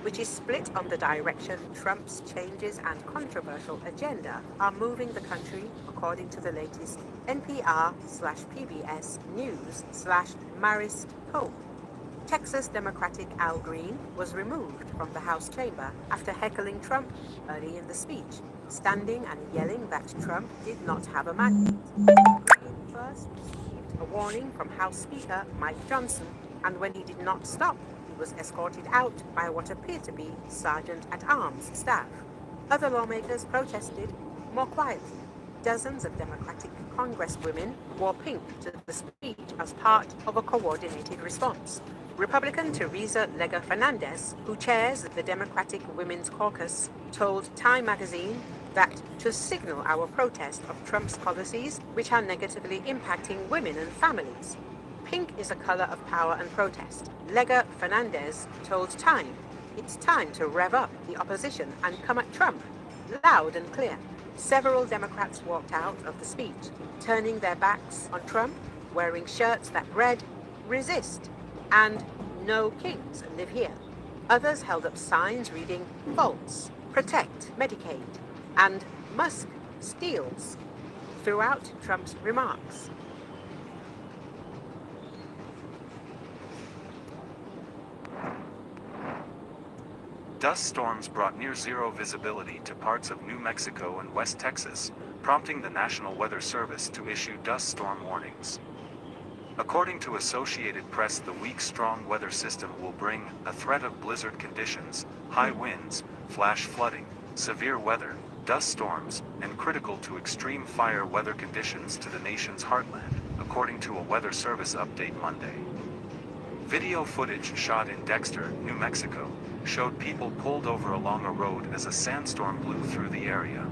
which is split on the direction Trump's changes and controversial agenda are moving the country, according to the latest NPR/PBS News/Marist poll. Texas Democratic Al Green was removed from the House chamber after heckling Trump early in the speech, standing and yelling that Trump did not have a mandate. Green first received a warning from House Speaker Mike Johnson, and when he did not stop, he was escorted out by what appeared to be Sergeant-at-Arms staff. Other lawmakers protested more quietly. Dozens of Democratic Congresswomen wore pink to the speech as part of a coordinated response. Republican Teresa Lega Fernandez, who chairs the Democratic Women's Caucus, told Time magazine that to signal our protest of Trump's policies, which are negatively impacting women and families. Pink is a color of power and protest. Lega Fernandez told Time, it's time to rev up the opposition and come at Trump, loud and clear. Several Democrats walked out of the speech, turning their backs on Trump, wearing shirts that read, resist, and no kings live here. Others held up signs reading, false, protect Medicaid, and Musk steals throughout Trump's remarks. Dust storms brought near-zero visibility to parts of New Mexico and West Texas, prompting the National Weather Service to issue dust storm warnings. According to Associated Press, the weak-strong weather system will bring a threat of blizzard conditions, high winds, flash flooding, severe weather, dust storms, and critical to extreme fire weather conditions to the nation's heartland, according to a Weather Service update Monday. Video footage shot in Dexter, New Mexico, showed people pulled over along a road as a sandstorm blew through the area.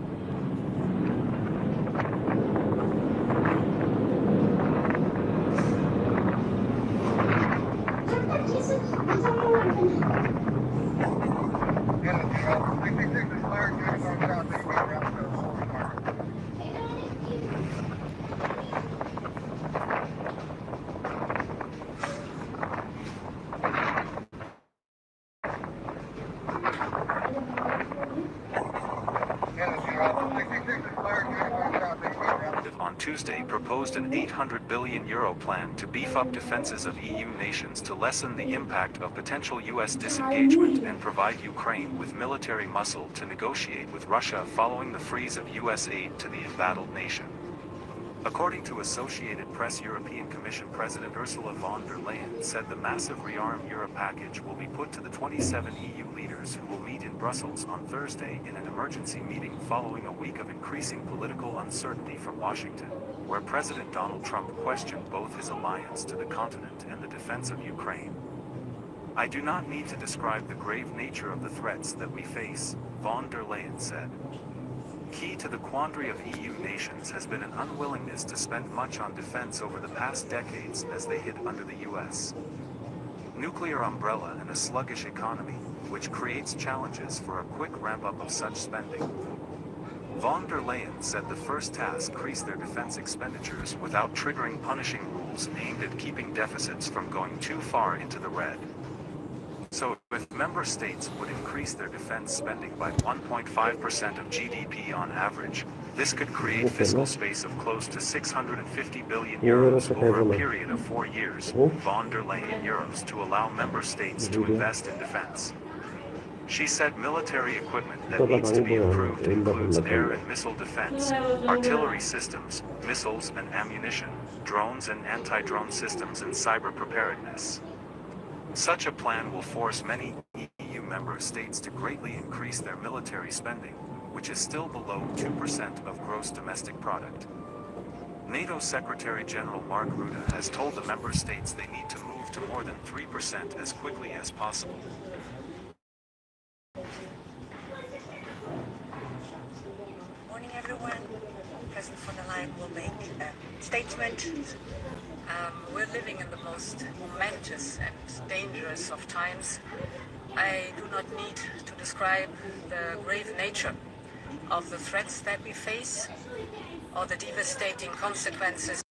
On Tuesday proposed an €800 billion plan to beef up defenses of EU nations to lessen the impact of potential US disengagement and provide Ukraine with military muscle to negotiate with Russia following the freeze of US aid to the embattled nation. According to Associated Press, European Commission President Ursula von der Leyen said the massive Rearm Europe package will be put to the 27 EU leaders who will meet in Brussels on Thursday in an emergency meeting following a week of increasing political uncertainty from Washington, where President Donald Trump questioned both his alliance to the continent and the defense of Ukraine. I do not need to describe the grave nature of the threats that we face, von der Leyen said. Key to the quandary of EU nations has been an unwillingness to spend much on defense over the past decades as they hid under the US nuclear umbrella and a sluggish economy, which creates challenges for a quick ramp-up of such spending. Von der Leyen said the first task increase their defense expenditures without triggering punishing rules aimed at keeping deficits from going too far into the red. So, if member states would increase their defense spending by 1.5% of GDP on average, this could create fiscal space of close to €650 billion over a period of 4 years, von der Leyen euros, to allow member states to invest in defense. She said military equipment that needs to be improved includes air and missile defense, artillery systems, missiles and ammunition, drones and anti-drone systems, and cyber preparedness. Such a plan will force many EU member states to greatly increase their military spending, which is still below 2% of gross domestic product. NATO Secretary General Mark Rutte has told the member states they need to move to more than 3% as quickly as possible. Morning, everyone. President von der Leyen will make a statement. We're living in the most momentous and dangerous of times. I do not need to describe the grave nature of the threats that we face or the devastating consequences